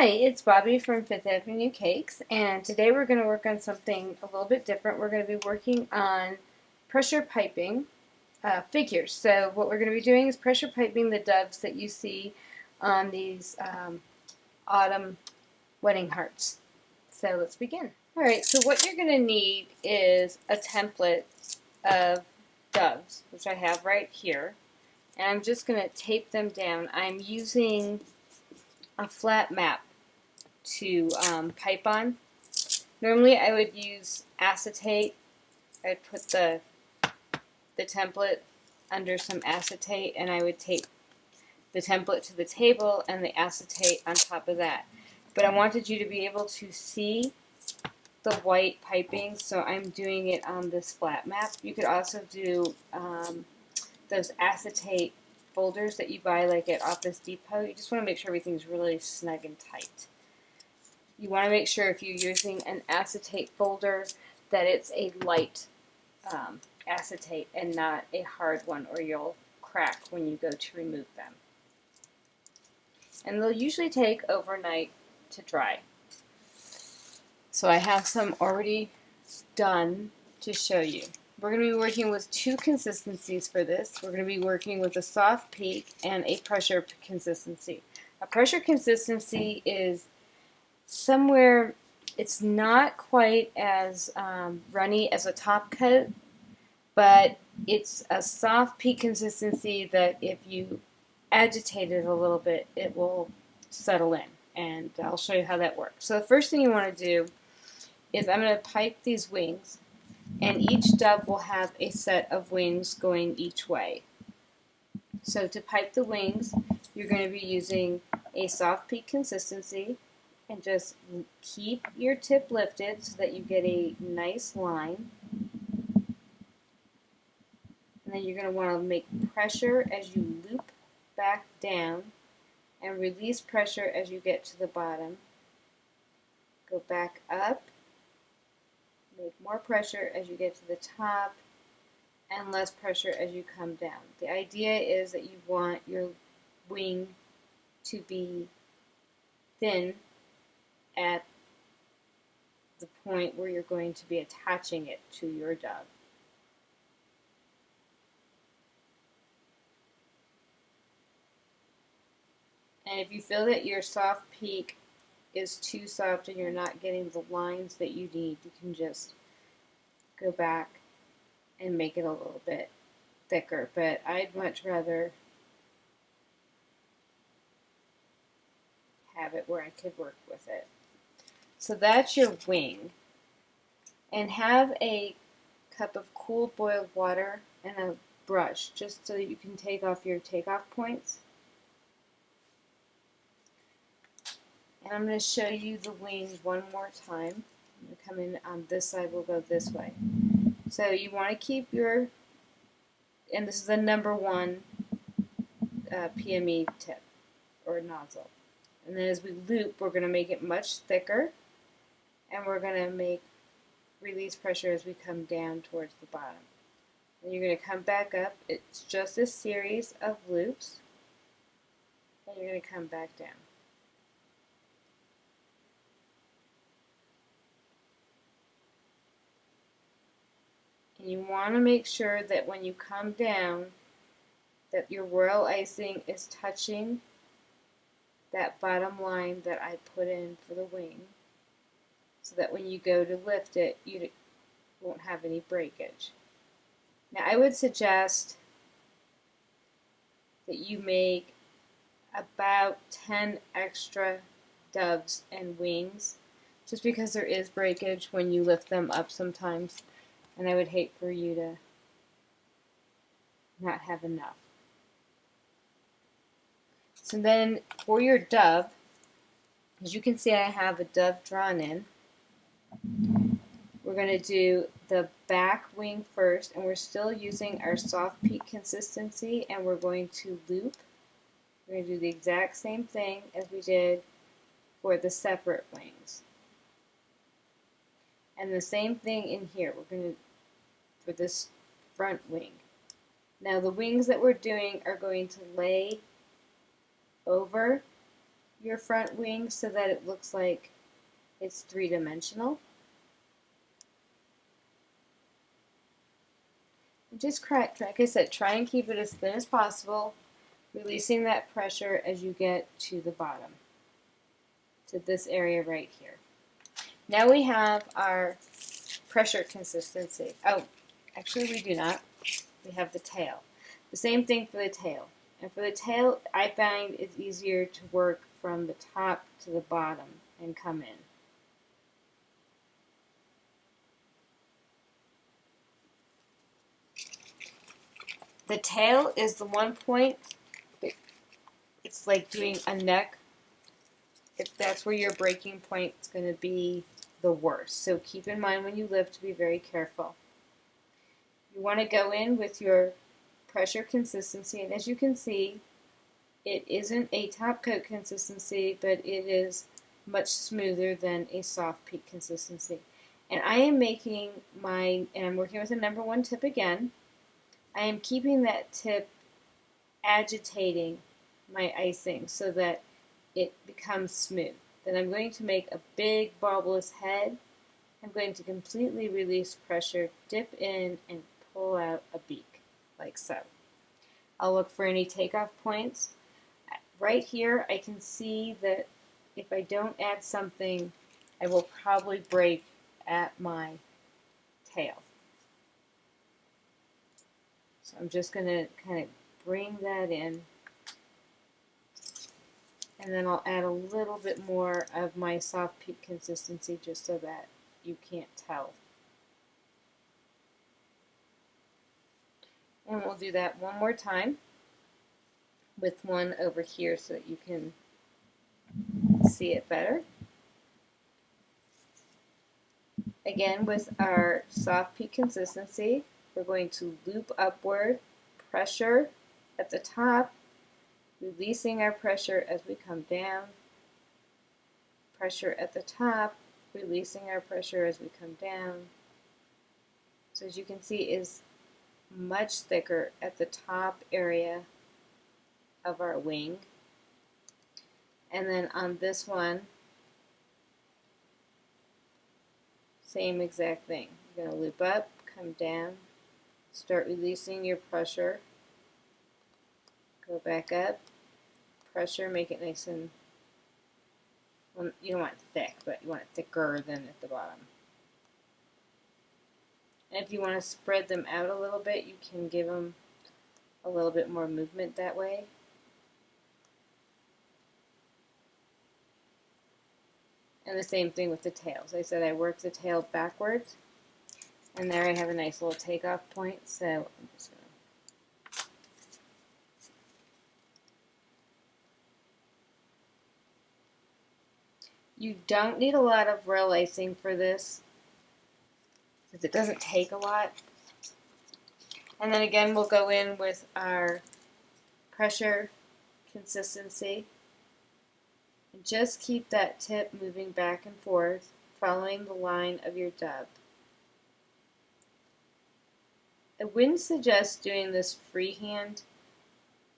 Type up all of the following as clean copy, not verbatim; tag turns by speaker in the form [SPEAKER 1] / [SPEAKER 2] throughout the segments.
[SPEAKER 1] Hi, it's Bobbie from Fifth Avenue Cakes, and today we're going to work on something a little bit different. We're going to be working on pressure piping figures. So what we're going to be doing is pressure piping the doves that you see on these autumn wedding hearts. So let's begin. Alright, so what you're going to need is a template of doves, which I have right here, and I'm just going to tape them down. I'm using a flat map to pipe on. Normally I would use acetate. I'd put the template under some acetate and I would tape the template to the table and the acetate on top of that. But I wanted you to be able to see the white piping, so I'm doing it on this flat map. You could also do those acetate folders that you buy like at Office Depot. You just want to make sure everything's really snug and tight. You want to make sure if you're using an acetate folder that it's a light acetate and not a hard one, or you'll crack when you go to remove them. And they'll usually take overnight to dry. So I have some already done to show you. We're going to be working with two consistencies for this. We're going to be working with a soft peak and a pressure consistency. A pressure consistency is somewhere, it's not quite as runny as a top coat, but it's a soft peak consistency that if you agitate it a little bit, it will settle in. And I'll show you how that works. So the first thing you want to do is I'm going to pipe these wings, and each dove will have a set of wings going each way. So to pipe the wings, you're going to be using a soft peak consistency, and just keep your tip lifted so that you get a nice line. And then you're going to want to make pressure as you loop back down and release pressure as you get to the bottom. Go back up, make more pressure as you get to the top, and less pressure as you come down. The idea is that you want your wing to be thin at the point where you're going to be attaching it to your dove. And if you feel that your soft peak is too soft and you're not getting the lines that you need, you can just go back and make it a little bit thicker. But I'd much rather have it where I could work with it. So that's your wing. And have a cup of cool boiled water and a brush just so that you can take off your takeoff points. And I'm going to show you the wings one more time. I'm going to come in on this side, we'll go this way. So you want to keep your, and this is the number 1 PME tip or nozzle. And then as we loop, we're going to make it much thicker, and we're going to release pressure as we come down towards the bottom. And you're going to come back up. It's just a series of loops, and you're going to come back down. And you want to make sure that when you come down, that your royal icing is touching that bottom line that I put in for the wing, so that when you go to lift it, you won't have any breakage. Now I would suggest that you make about 10 extra doves and wings, just because there is breakage when you lift them up sometimes, and I would hate for you to not have enough. So then for your dove, as you can see I have a dove drawn in. We're going to do the back wing first, and we're still using our soft peak consistency, and we're going to loop. We're going to do the exact same thing as we did for the separate wings. And the same thing in here, we're going to, for this front wing. Now the wings that we're doing are going to lay over your front wing so that it looks like it's three-dimensional. Just like I said, try and keep it as thin as possible, releasing that pressure as you get to the bottom, to this area right here. Now we have our pressure consistency. Oh, actually we do not. We have the tail. The same thing for the tail. And for the tail, I find it's easier to work from the top to the bottom and come in. The tail is the one point, it's like doing a neck. If that's where your breaking point is going to be the worst. So keep in mind when you lift to be very careful. You want to go in with your pressure consistency, and as you can see, it isn't a top coat consistency, but it is much smoother than a soft peak consistency. And I am making and I'm working with a number 1 tip again. I am keeping that tip agitating my icing so that it becomes smooth. Then I'm going to make a big barbless head. I'm going to completely release pressure, dip in, and pull out a beak, like so. I'll look for any takeoff points. Right here, I can see that if I don't add something, I will probably break at my tail. So I'm just going to kind of bring that in, and then I'll add a little bit more of my soft peak consistency just so that you can't tell. And we'll do that one more time with one over here so that you can see it better. Again, with our soft peak consistency, we're going to loop upward, pressure at the top, releasing our pressure as we come down, pressure at the top, releasing our pressure as we come down. So as you can see, it is much thicker at the top area of our wing. And then on this one, same exact thing. You're going to loop up, come down, start releasing your pressure, go back up, pressure, make it nice and, well, you don't want it thick, but you want it thicker than at the bottom. And if you want to spread them out a little bit, you can give them a little bit more movement that way. And the same thing with the tails. I said I work the tail backwards, and there I have a nice little takeoff point, so I'm just going to You don't need a lot of rail icing for this, because it doesn't take a lot. And then again, we'll go in with our pressure consistency. And just keep that tip moving back and forth, following the line of your dub. I wouldn't suggest doing this freehand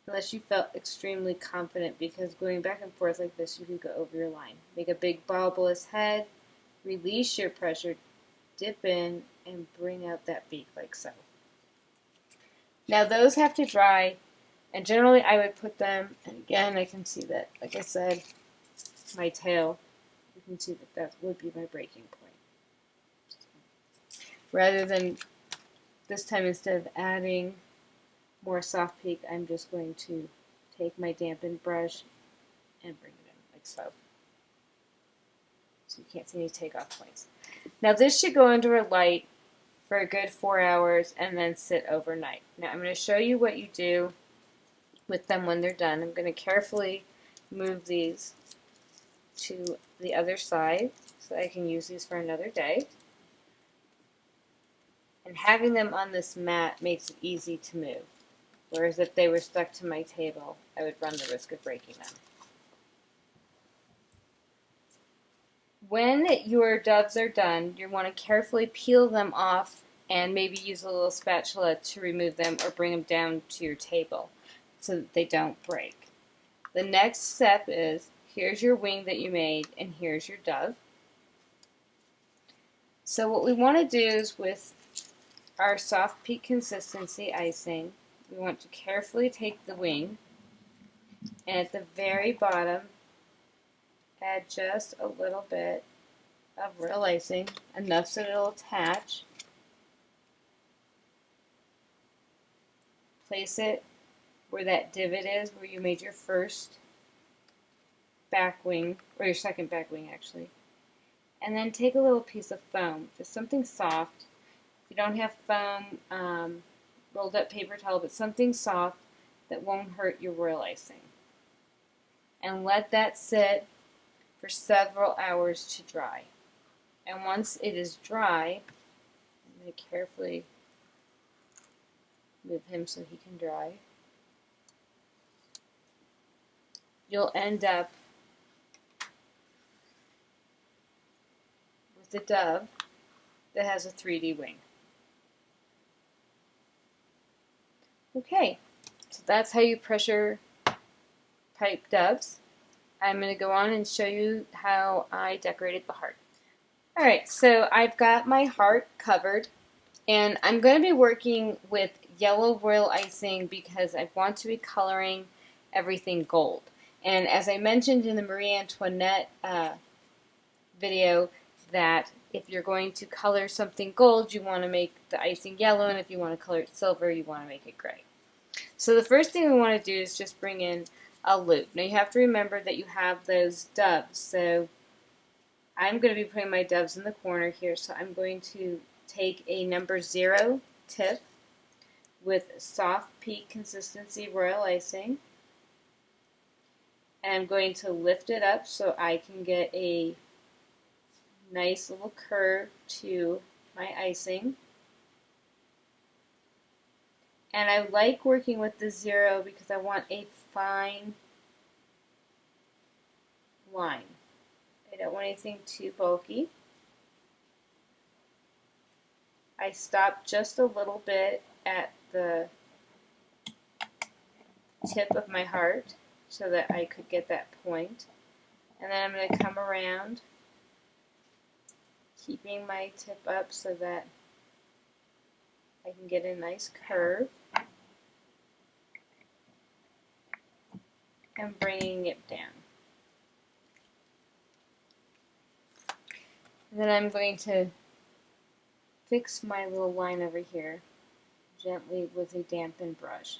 [SPEAKER 1] unless you felt extremely confident, because going back and forth like this, you could go over your line. Make a big bulbous head, release your pressure, dip in, and bring out that beak like so. Now those have to dry, and generally I would put them, and again I can see that, like I said, my tail, you can see that that would be my breaking point. Rather than this time, instead of adding more soft peak, I'm just going to take my dampened brush and bring it in like so. So you can't see any takeoff points. Now this should go under a light for a good 4 hours and then sit overnight. Now I'm going to show you what you do with them when they're done. I'm going to carefully move these to the other side so I can use these for another day. And having them on this mat makes it easy to move. Whereas if they were stuck to my table, I would run the risk of breaking them. When your doves are done, you want to carefully peel them off and maybe use a little spatula to remove them or bring them down to your table so that they don't break. The next step is Here's your wing that you made, and here's your dove. So what we want to do is with our soft peak consistency icing, we want to carefully take the wing and at the very bottom add just a little bit of real icing, enough so it'll attach. Place it where that divot is, where you made your first back wing, or your second back wing actually. And then take a little piece of foam, just something soft. If you don't have foam, rolled up paper towel, but something soft that won't hurt your royal icing. And let that sit for several hours to dry. And once it is dry, I'm going to carefully move him so he can dry. You'll end up with a dove that has a 3D wing. Okay, so that's how you pressure pipe doves. I'm going to go on and show you how I decorated the heart. Alright, so I've got my heart covered, and I'm going to be working with yellow royal icing because I want to be coloring everything gold. And as I mentioned in the Marie Antoinette video, that if you're going to color something gold, you want to make the icing yellow, and if you want to color it silver, you want to make it gray. So the first thing we want to do is just bring in a loop. Now you have to remember that you have those doves, so I'm going to be putting my doves in the corner here, so I'm going to take a number 0 tip with soft peak consistency royal icing, and I'm going to lift it up so I can get a nice little curve to my icing. And I like working with the 0 because I want a fine line. I don't want anything too bulky. I stop just a little bit at the tip of my heart so that I could get that point. And then I'm going to come around, keeping my tip up so that I can get a nice curve, and bringing it down. And then I'm going to fix my little line over here gently with a dampened brush.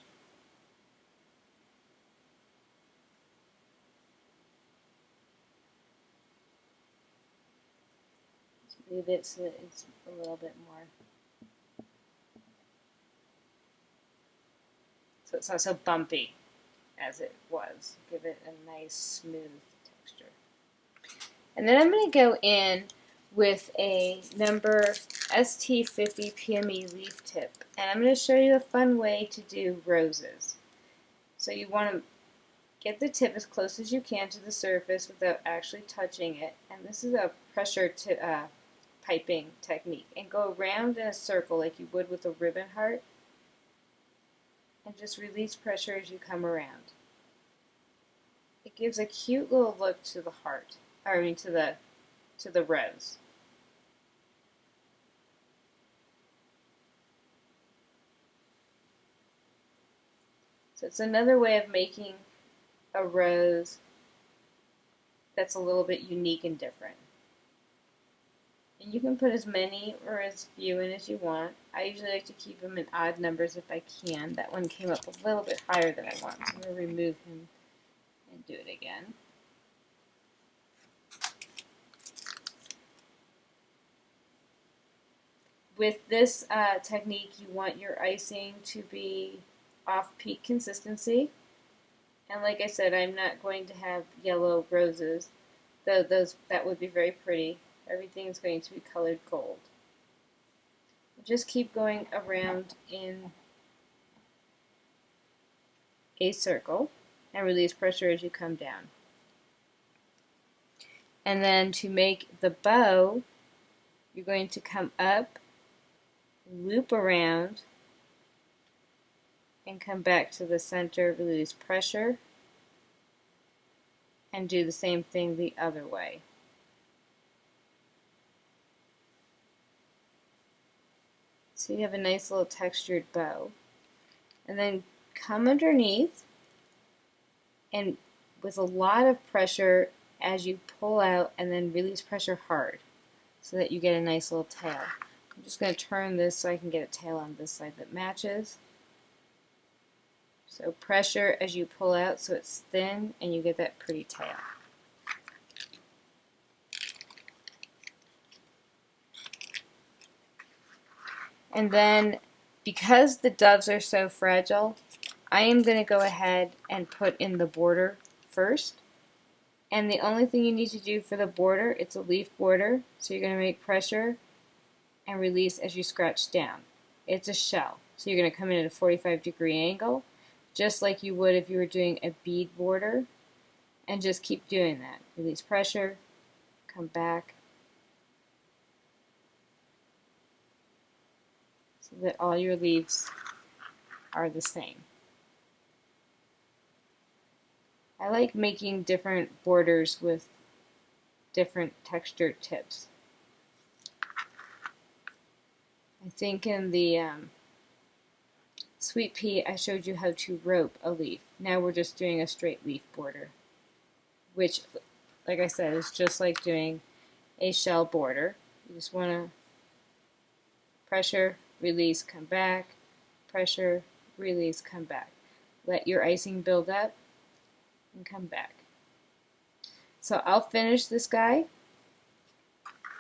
[SPEAKER 1] Just move it so that it's a little bit more, so it's not so bumpy as it was. Give it a nice smooth texture. And then I'm going to go in with a number ST50 PME leaf tip, and I'm going to show you a fun way to do roses. So you want to get the tip as close as you can to the surface without actually touching it, and this is a pressure piping technique, and go around in a circle like you would with a ribbon heart, and just release pressure as you come around. It gives a cute little look to the heart, I mean to the rose. So it's another way of making a rose that's a little bit unique and different. And you can put as many or as few in as you want. I usually like to keep them in odd numbers if I can. That one came up a little bit higher than I want, so I'm going to remove him and do it again. With this technique, you want your icing to be off-peak consistency. And like I said, I'm not going to have yellow roses, though that would be very pretty. Everything is going to be colored gold. Just keep going around in a circle and release pressure as you come down. And then to make the bow, you're going to come up, loop around, and come back to the center, release pressure, and do the same thing the other way. So you have a nice little textured bow. And then come underneath and with a lot of pressure as you pull out, and then release pressure hard so that you get a nice little tail. I'm just going to turn this so I can get a tail on this side that matches. So pressure as you pull out so it's thin and you get that pretty tail. And then because the doves are so fragile, I am going to go ahead and put in the border first. And the only thing you need to do for the border, it's a leaf border, so you're going to make pressure and release as you scratch down. It's a shell, so you're going to come in at a 45-degree angle, just like you would if you were doing a bead border, and just keep doing that. Release pressure, come back, so that all your leaves are the same. I like making different borders with different textured tips. I think in the sweet pea I showed you how to rope a leaf. Now we're just doing a straight leaf border, which, like I said, is just like doing a shell border. You just want to pressure, release, come back, pressure, release, come back. Let your icing build up and come back. So I'll finish this guy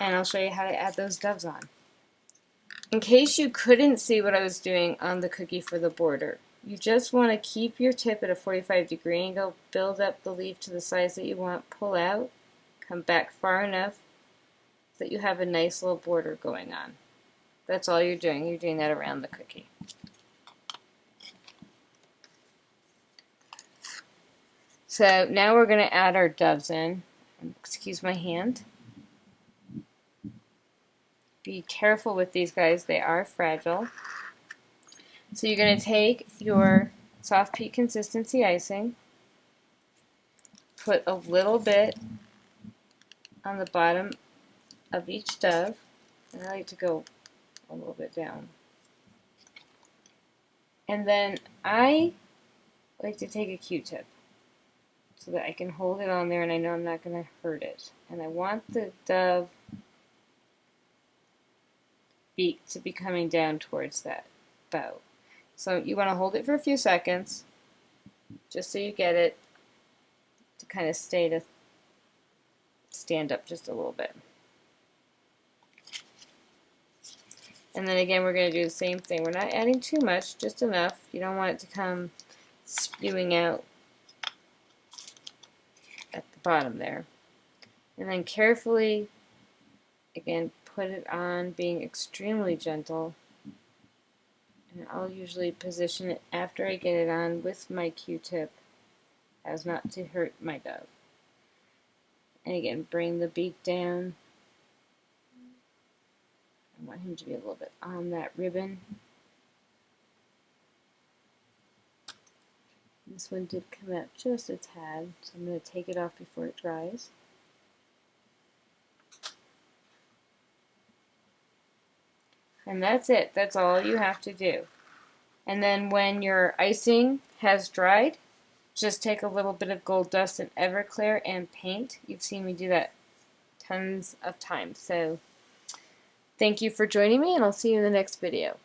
[SPEAKER 1] and I'll show you how to add those doves on. In case you couldn't see what I was doing on the cookie for the border, you just want to keep your tip at a 45-degree angle, build up the leaf to the size that you want, pull out, come back far enough so that you have a nice little border going on. That's all you're doing. You're doing that around the cookie. So now we're going to add our doves in. Excuse my hand. Be careful with these guys, they are fragile. So you're going to take your soft peat consistency icing, put a little bit on the bottom of each dove, and I like to go a little bit down. And then I like to take a Q-tip so that I can hold it on there and I know I'm not going to hurt it. And I want the dove beak to be coming down towards that bow. So you want to hold it for a few seconds just so you get it to kind of stand up just a little bit. And then again, we're going to do the same thing. We're not adding too much, just enough. You don't want it to come spewing out at the bottom there. And then carefully, again, put it on, being extremely gentle. And I'll usually position it after I get it on with my Q-tip as not to hurt my dove. And again, bring the beak down. I want him to be a little bit on that ribbon. This one did come out just a tad, so I'm going to take it off before it dries. And that's it. That's all you have to do. And then when your icing has dried, just take a little bit of gold dust and Everclear and paint. You've seen me do that tons of times. So thank you for joining me, and I'll see you in the next video.